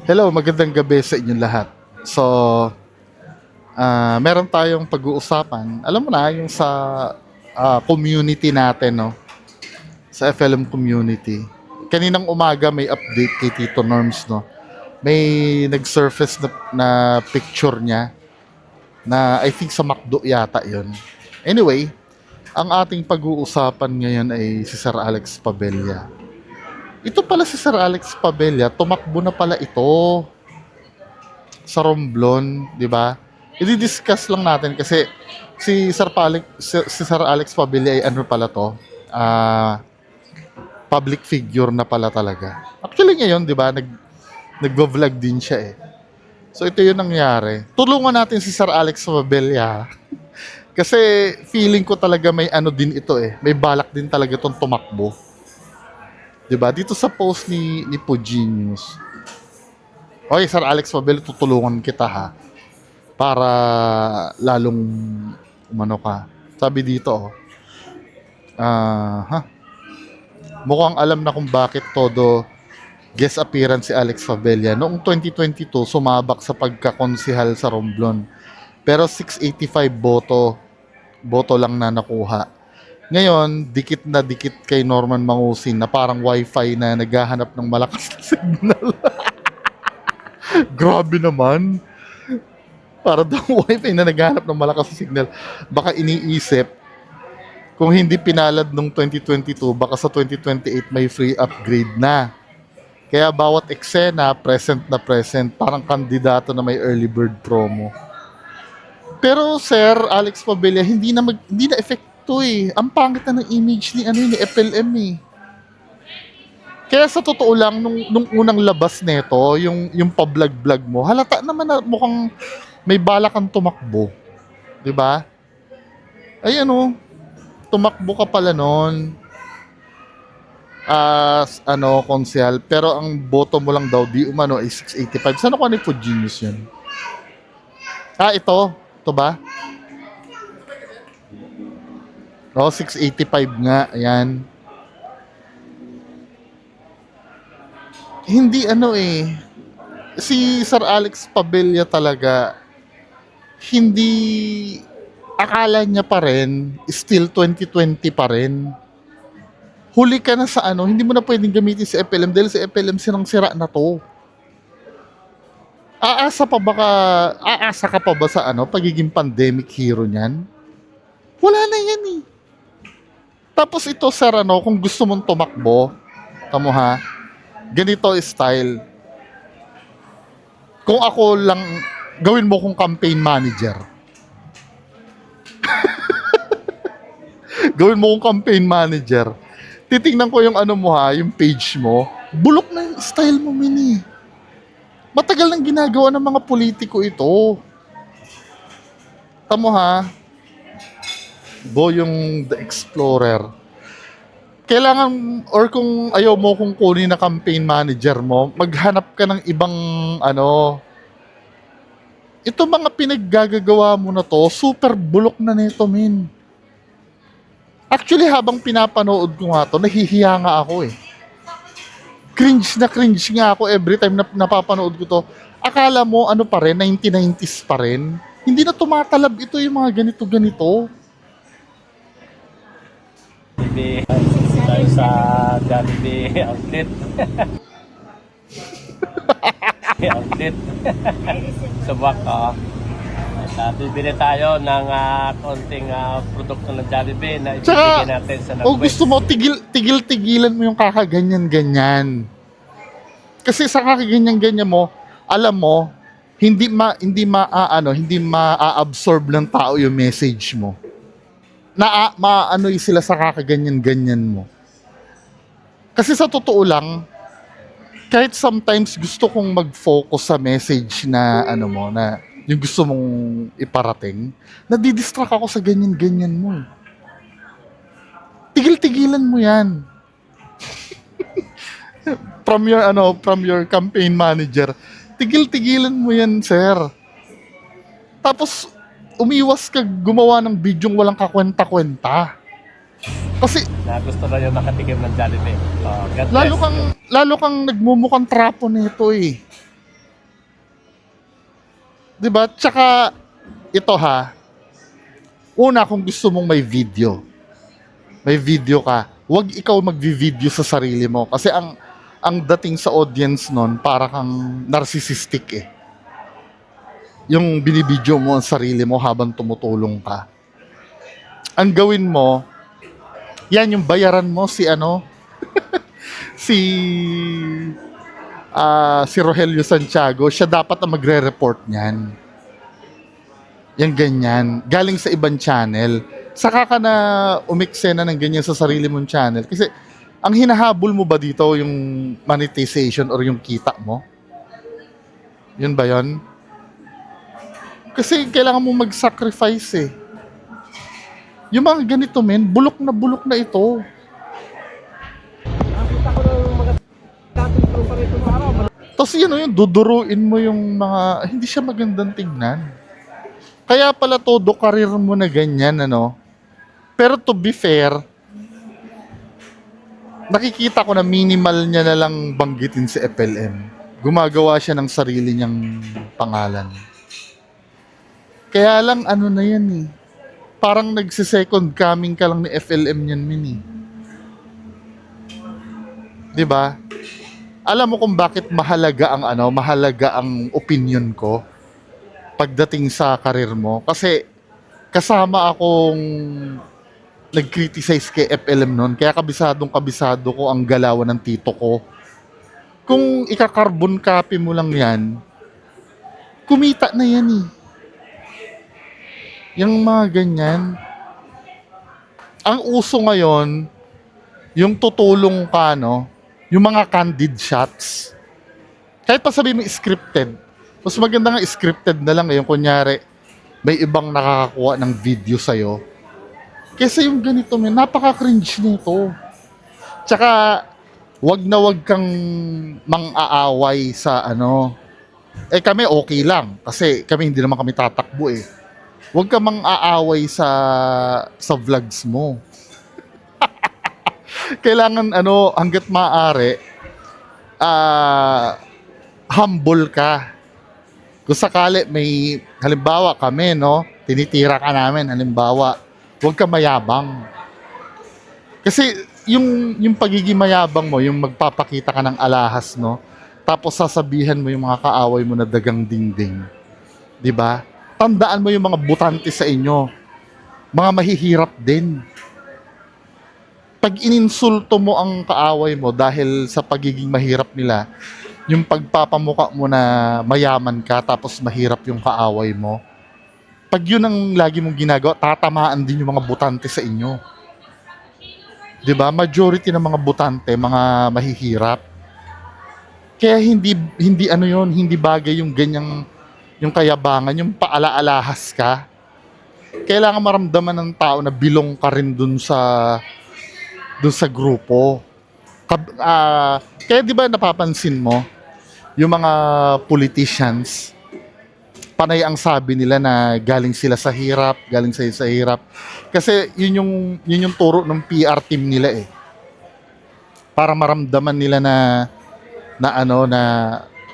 Hello, magandang gabi sa inyong lahat. So, meron tayong pag-uusapan. Alam mo na, yung sa community natin, no? Sa FLM community. Kaninang umaga may update kay Tito Norms, no? May nag-surface na picture niya na I think sa McDo yata yon. Anyway, ang ating pag-uusapan ngayon ay si Sir Alex Pabella. Ito pala si Sir Alex Pabella, tumakbo na pala ito sa Romblon, 'di ba? I-discuss lang natin kasi si Sir Alex Pabella ay ano pala to? Public figure na pala talaga. Actually ngayon, 'di ba, nagvo-vlog din siya eh. So ito 'yung nangyari. Tulungan natin si Sir Alex Pabella kasi feeling ko talaga may ano din ito eh. May balak din talaga itong tumakbo. 'Di ba? Dito sa post ni Puji News. Oy, Sir Alex Pabella, tutulungan kita ha. Para lalong umano ka. Sabi dito, oh. Mukhang alam na kung bakit todo guest appearance si Alex Pabella. Noong 2022, sumabak sa pagkakonsihal sa Romblon. Pero 685 boto lang na nakuha. Ngayon, dikit na dikit kay Norman Mangusin na parang wifi na naghahanap ng malakas na signal. Grabe naman. Para daw wifi na naghahanap ng malakas na signal. Baka iniisip, kung hindi pinalad nung 2022, baka sa 2028 may free upgrade na. Kaya bawat eksena, present na present, parang kandidato na may early bird promo. Pero Sir Alex Pabella, hindi na epekto eh. Ang pangit na ng image ni FLM eh. Kaya sa totoo lang, nung unang labas nito, yung pa-vlog-vlog mo, halata naman na mukhang may balak kang tumakbo. 'Di ba? Ay ano, tumakbo ka pala noon as konsyal, pero ang boto mo lang daw di umano ay 685. Saan ako ni Food Genius yun? Ito. Ito ba? Oh, 685 nga. Ayan. Hindi si Sir Alex Pabella talaga, hindi, akala niya pa rin, still 2020 pa rin. Huli ka na sa hindi mo na pwedeng gamitin si FLM dahil si FLM sirang-sira na to. Aasa ka pa ba sa pagiging pandemic hero niyan? Wala na yan eh. Tapos ito sir, kung gusto mong tumakbo, tamo ha, ganito style. Kung ako lang, gawin mo kong campaign manager. Gawin mo kong campaign manager. Titingnan ko yung mo ha, yung page mo. Bulok na yung style mo, mini. Matagal nang ginagawa ng mga politiko ito. Tamo ha. Yung The Explorer. Kailangan, or kung ayaw mo kung kunin na campaign manager mo, maghanap ka ng ibang ito mga pinaggagawa mo na to, super bulok na nito, min. Actually, habang pinapanood ko nga to, nahihiya nga ako eh. Cringe nga ako every time na napapanood ko to. Akala mo pa rin, 1990s pa rin. Hindi na tumatalab ito yung mga ganito-ganito. Tayo sa Jollibee outlet. Outlet. Sa Baka. Bibili tayo ng konting produkto ng Jollibee na ibibigay natin sa nag-west. Gusto mo, tigilan mo yung kakaganyan-ganyan. Kasi sa kakaganyan-ganyan mo, alam mo, hindi ma-absorb ng tao yung message mo. Sila sa kakaganyan-ganyan mo. Kasi sa totoo lang, kahit sometimes gusto kong mag-focus sa message na na yung gusto mong iparating, nadidistract ako sa ganyan-ganyan mo. Tigil-tigilan mo yan. from your campaign manager. Tigil-tigilan mo yan, sir. Tapos, umiwas ka gumawa ng bidyong walang kakwenta-kwenta. Kasi na gusto na yung nakatikim ng Jollibee. Lalo kang nagmumukhang trapo nito eh. 'Di ba? Tsaka ito ha. Una, kung gusto mong may video ka, wag ikaw magvi-video sa sarili mo kasi ang dating sa audience nun para kang narcissistic eh. Yung binibideo mo ang sarili mo habang tumutulong ka. Ang gawin mo, yan yung bayaran mo si ano, si si Rogelio Santiago, siya dapat ang magre-report niyan. Yung ganyan, galing sa ibang channel. Saka ka na umiksena ng ganyan sa sarili mong channel. Kasi ang hinahabol mo ba dito yung monetization or yung kita mo? Yun ba yun? Kasi kailangan mo mag-sacrifice eh. Yung mga ganito men, bulok na ito. Tapos yun, yung duduruin mo yung mga, hindi siya magandang tignan. Kaya pala todo karir mo na ganyan, ano. Pero to be fair, nakikita ko na minimal niya na lang banggitin si FLM. Gumagawa siya ng sarili niyang pangalan. Kaya lang ano na yan eh. Parang nagsi-second coming ka lang ni FLM yan, min eh. 'Di ba? Alam mo kung bakit mahalaga ang opinion ko pagdating sa karir mo? Kasi kasama akong nag-criticize kay FLM noon, kaya kabisado ko ang galawan ng tito ko. Kung ika-carbon copy mo lang yan, kumita na yan eh. Yung mga ganyan. Ang uso ngayon, yung tutulong ka, no? Yung mga candid shots. Kahit pa sabihin mo scripted, mas maganda nga scripted na lang yung kunyari, may ibang nakakakuha ng video sa'yo. Kasi yung ganito, man, napaka-cringe nito. Tsaka, wag kang mang-aaway sa ano. Eh kami okay lang, kasi kami hindi naman kami tatakbo eh. Wag ka mang-aaway sa vlogs mo. Kailangan ano, hangga't maaari, humble ka. Kung sakali may, halimbawa kami, no, tinitira ka namin, halimbawa, huwag ka mayabang. Kasi yung pagiging mayabang mo, yung magpapakita ka ng alahas, no, tapos sasabihan mo yung mga kaaway mo na dagang dingding. 'Di ba? Tandaan mo yung mga butante sa inyo. Mga mahihirap din. Pag ininsulto mo ang kaaway mo dahil sa pagiging mahirap nila, yung pagpapamuka mo na mayaman ka tapos mahirap yung kaaway mo, pag yun ang lagi mong ginagawa, tatamaan din yung mga butante sa inyo. 'Di ba? Majority ng mga butante, mga mahihirap. Kaya hindi ano yun, hindi bagay yung ganyang yung kayabangan, yung paala-alahas ka. Kailangan maramdaman ng tao na bilong ka rin dun sa grupo. Kaya 'di ba napapansin mo yung mga politicians, panay ang sabi nila na galing sila sa hirap, galing sila sa hirap. Kasi yun yung turo ng PR team nila eh. Para maramdaman nila na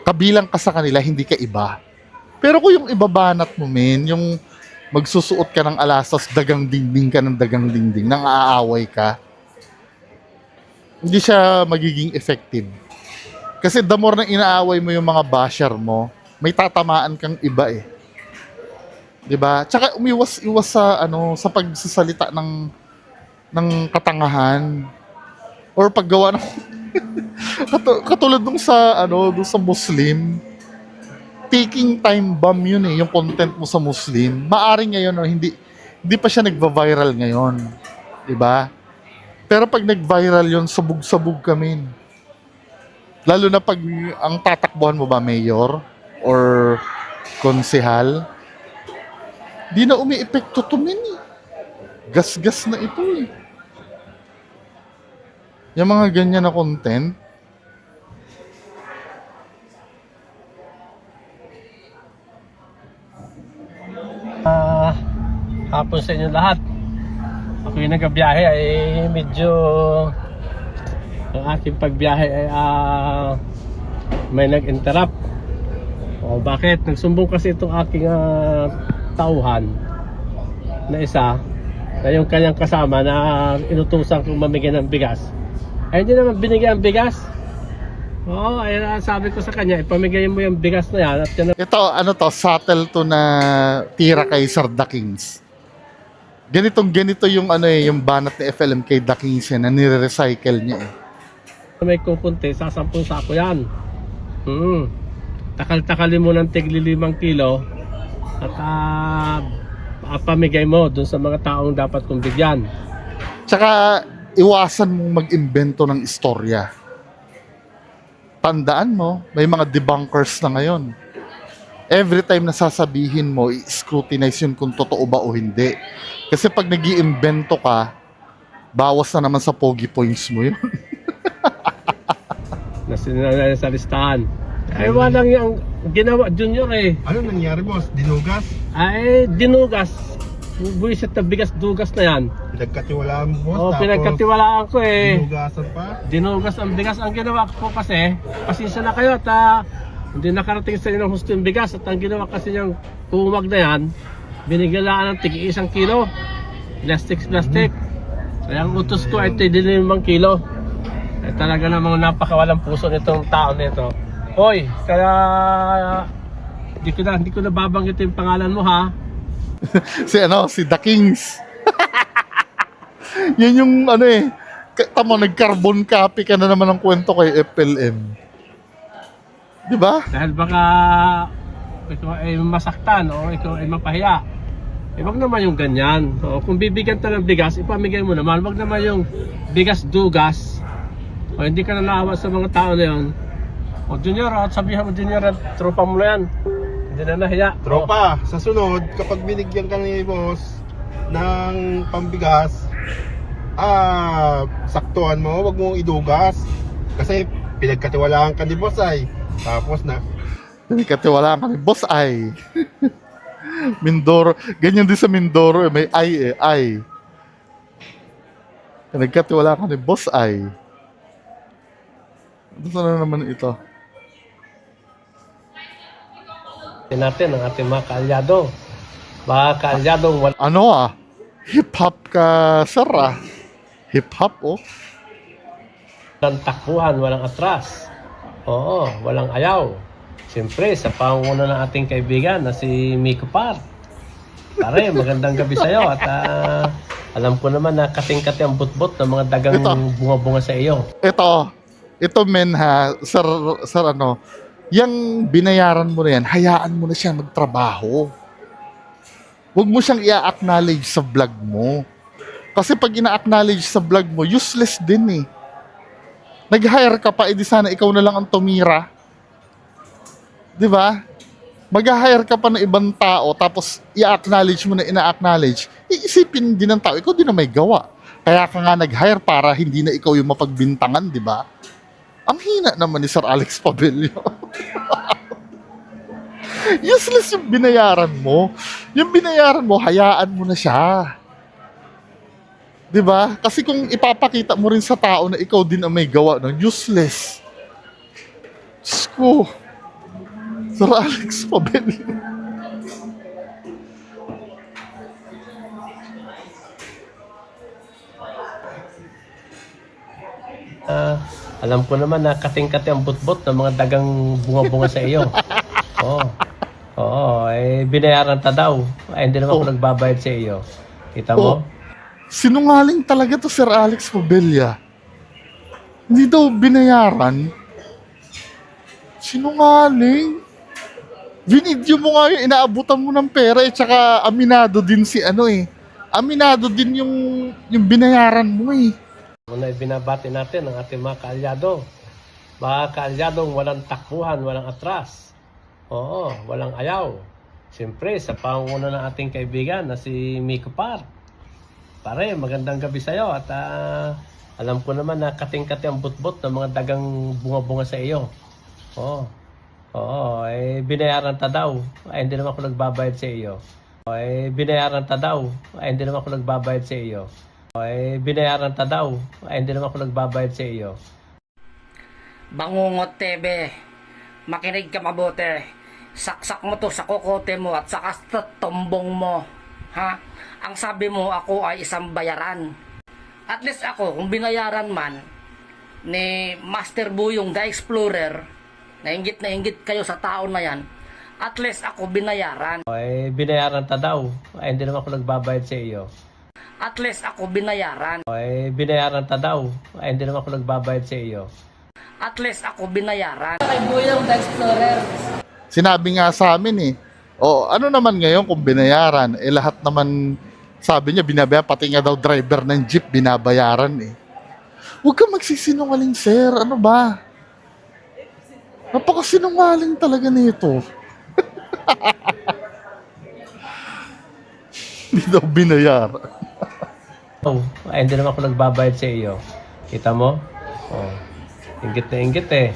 kabilang ka sa kanila, hindi ka iba. Pero kung yung ibabanat mo, men, yung magsusuot ka ng alasas, dagang dingding ka ng dagang dingding, nang aaway ka, hindi siya magiging effective. Kasi the more na inaaway mo yung mga basher mo, may tatamaan kang iba eh. 'Di ba? Tsaka umiwas-iwas sa pagsasalita ng katangahan or paggawa ng katulad nung dun sa Muslim, taking time bomb yun eh, yung content mo sa Muslim. Maaring ngayon hindi pa siya nagva-viral ngayon, 'di ba? Pero pag nag-viral yun, sabog-sabog kami. Lalo na pag ang tatakbuhan mo ba mayor or konsehal, di na umi-epekto to men eh. Gas-gas na ito eh. Yung mga ganyan na content, Hapon sa inyo lahat. Ako yung nagbiyahe ay medyo ang aking pagbiyahe ay may nag-interrupt. O bakit? Nagsumbong kasi itong aking tauhan na isa, na yung kanyang kasama na inutusan kong mamigay ng bigas. Ay hindi naman binigay ang bigas. Oo, ay sabi ko sa kanya, ipamigay mo yung bigas na yan at yan. Ito, ano to, subtle to na tira kay Sir The Kings. Ganito yung ano yung banat ni FLM kay The Kings na nire-recycle niya eh. May kukunti, sa 10 sako yan. Takal-takalin mo ng tigli 5 kilo at pamigay mo dun sa mga taong dapat kong bigyan. Tsaka, iwasan mong mag-imbento ng istorya. Tandaan mo, may mga debunkers na ngayon. Every time na sasabihin mo, i-scrutinize yun kung totoo ba o hindi. Kasi pag nag-iimbento ka, bawas na naman sa pogi points mo yun. Nasinanay sa listahan. Ay walang yung ginawa junior eh. Ano nangyari, boss? Dinugas? Ay dinugas. Buwisit na bigas dugas na yan. Pinagkatiwalaan mo, boss? Oo, tapos pinagkatiwalaan ko eh. dinugasan pa? Dinugas ang bigas. Ang ginawa ko kasi, pasensya na kayo at hindi nakarating sa inyo ng husto yung bigas. At ang ginawa kasi yung kumag na yan, biniglaan ng tigi 1 kilo. Plastic. Kaya ang utos ko ay 5 kilo. Eh, talaga namang napakawalang puso nitong tao nito. Hoy, kaya hindi ko na babanggit yung pangalan mo ha. si The Kings. Yan yung ano eh. Tamo, nag-carbon copy ka na naman ng kwento kay FLM. Di ba? Dahil baka ikaw ay masaktan o ikaw ay mapahiya. Wag naman yung ganyan. O, kung bibigyan ka ng bigas, ipamigay mo naman. Wag naman yung bigas dugas. O hindi ka na naawa sa mga tao na yun. O junior, at sabihan mo junior at tropa mo na yan. Hindi na nahiya. Tropa, sa sunod, kapag binigyan ka ni boss ng pambigas, saktuhan mo, wag mong idugas. Kasi pinagkatiwalaan ka ni boss ay. Tapos na. Pinagkatiwalaan ka ni Boss Ay. Mindoro. Ganyan din sa Mindoro eh. May ay eh. Ay. Pinagkatiwalaan ka ni Boss Ay. Ano na naman ito? Natin ang ating mga kaalyado. Mga kaalyadong Ano hip-hop ka, sir Hip-hop, oh. walang takbuhan, walang atras. Oo, walang ayaw. Siyempre, sa pangunguna ng ating kaibigan na si Miko Par. Pare, magandang gabi sa'yo. At alam ko naman na kating-kati ang butbot ng mga dagang bunga-bunga sa iyo. Ito men ha, sir ano, yung binayaran mo na yan, hayaan mo na siya magtrabaho. Huwag mo siyang i-acknowledge sa vlog mo. Kasi pag ina-acknowledge sa vlog mo, useless din eh. Nag-hire ka pa, edi sana ikaw na lang ang tumira. Di ba? Mag-hire ka pa ng ibang tao, tapos i-acknowledge mo na ina-acknowledge, iisipin din ng tao, ikaw din na may gawa. Kaya ka nga nag-hire para hindi na ikaw yung mapagbintangan, di ba? Ang hina naman ni Sir Alex Pabello. Useless yung binayaran mo. Yung binayaran mo, hayaan mo na siya. 'Di ba? Kasi kung ipapakita mo rin sa tao na ikaw din ang may gawa ng useless. Diyos ko. Sir Alex Pabello. Alam ko naman na kating-kati ang butbot ng mga dagang bunga-bunga sa iyo. Oo, binayaran ta daw. Ay, hindi naman ako nagbabayad sa iyo. Kita mo? Sinungaling talaga to Sir Alex Pabella. Hindi daw binayaran. Sinungaling. Binidyo mo nga yung inaabutan mo ng pera tsaka aminado din si Aminado din yung binayaran mo eh. Muna ibinabati natin ang ating mga kaalyado. Mga kaalyadong walang takbuhan, walang atras. Oo, walang ayaw. Siyempre, sa pangunguna ng ating kaibigan na si Miko Par. Pare, magandang gabi sa'yo. At alam ko naman na kating-kati ang butbot ng mga dagang bunga-bunga sa iyo. Oo, binayaran ta daw. Ay, hindi naman ako nagbabayad sa iyo. Binayaran ta daw. Ay, hindi naman ako nagbabayad sa iyo. Binayaran ta daw. Ay, hindi naman ako nagbabayad sa iyo. Bangungot TV, makinig ka mabuti. saksak mo to sa kokote mo at saka sa tombong mo. Ha? Ang sabi mo, ako ay isang bayaran. At least ako, kung binayaran man ni Master Buyong the Explorer, na inggit kayo sa tao na yan, at least ako binayaran. Ay, binayaran ta daw. Ay, hindi naman ako nagbabayad sa iyo. At least ako binayaran. Ay, binayaran ta daw. Ay, hindi naman ako nagbabayad sa iyo. At least ako binayaran. Kay Buyong the Explorer. Sinabi nga sa amin eh, o ano naman ngayon kung binayaran, eh lahat naman, sabi niya binabayaran, pati nga daw driver ng jeep binabayaran eh. Huwag kang magsisinungaling, sir. Ano ba? Napakasinungaling talaga nito. Hindi daw binayaran. Oh, ay, hindi naman ako nagbabayad sa iyo. Kita mo? Oh, inggit na inggit eh.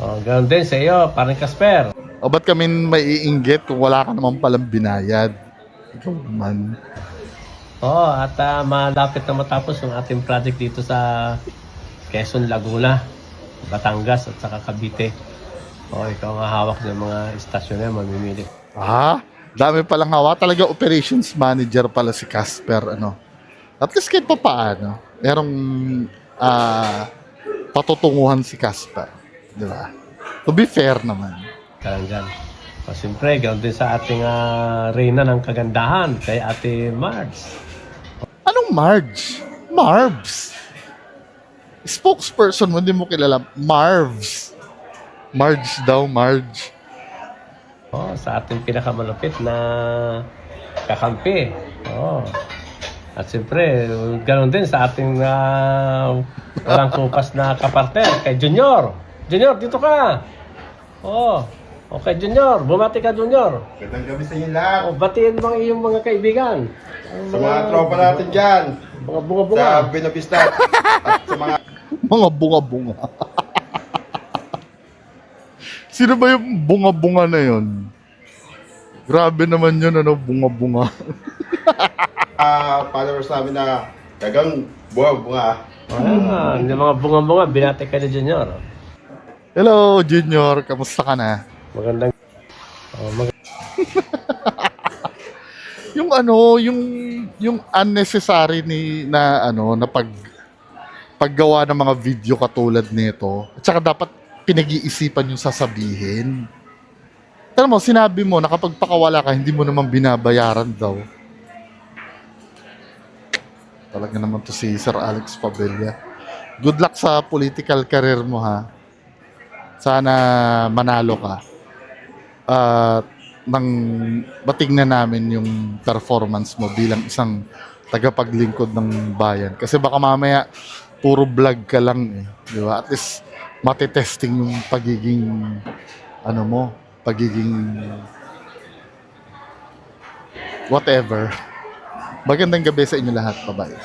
Oh, ganoon din sa iyo, parang Casper. O ba't kami maiinggit kung wala ka naman palang binayad? Ikaw man. Oh, at malapit na matapos yung ating project dito sa Quezon, Laguna, Batangas at saka Cavite. Oh, ikaw ang hawak ng mga istasyon na mamimili. Ah, dami palang hawa. Talaga operations manager pala si Casper, ano. At least kahit pa paano, merong patutunguhan si Casper. Di ba? To be fair naman. Kaya dyan. O, siyempre, ganoon din sa ating reyna ng kagandahan, kay Ate Marge. Anong Marge? Marvs. Spokesperson mo, hindi mo kilala. Marvs. Marge daw, Marge. Oh, sa ating pinakamalupit na kakampi. Oh. At siyempre, ganoon din sa ating walang kupas na kapartner, kay Junior. Junior, dito ka! Oh, okay, Junior. Bumati ka, Junior. Gandang gabi sa inyo lahat. Oh, batiin mo ang iyong mga kaibigan. Ang Sa mga tropa natin dyan. Mga bunga-bunga. Sa Benavista. At sa mga Mga bunga-bunga. Sino ba yung bunga-bunga na yun? Grabe naman yun, ano, bunga-bunga. followers namin na gagang bunga. Yung mga bunga-bunga, binati ka ni Junior. Hello, Junior. Kamusta ka na? Magandang... Oh, Yung ano, yung unnecessary na paggawa ng mga video katulad nito. At saka dapat pinag-iisipan yung sasabihin. Tara mo, sinabi mo na kapag pakawala ka, hindi mo naman binabayaran daw. Talaga naman to si Sir Alex Pabella. Good luck sa political career mo, ha. Sana manalo ka. At nang matingnan namin yung performance mo bilang isang tagapaglingkod ng bayan. Kasi baka mamaya puro vlog ka lang eh. Di ba? At least matitesting yung pagiging pagiging whatever. Magandang gabi sa inyo lahat. Bye-bye.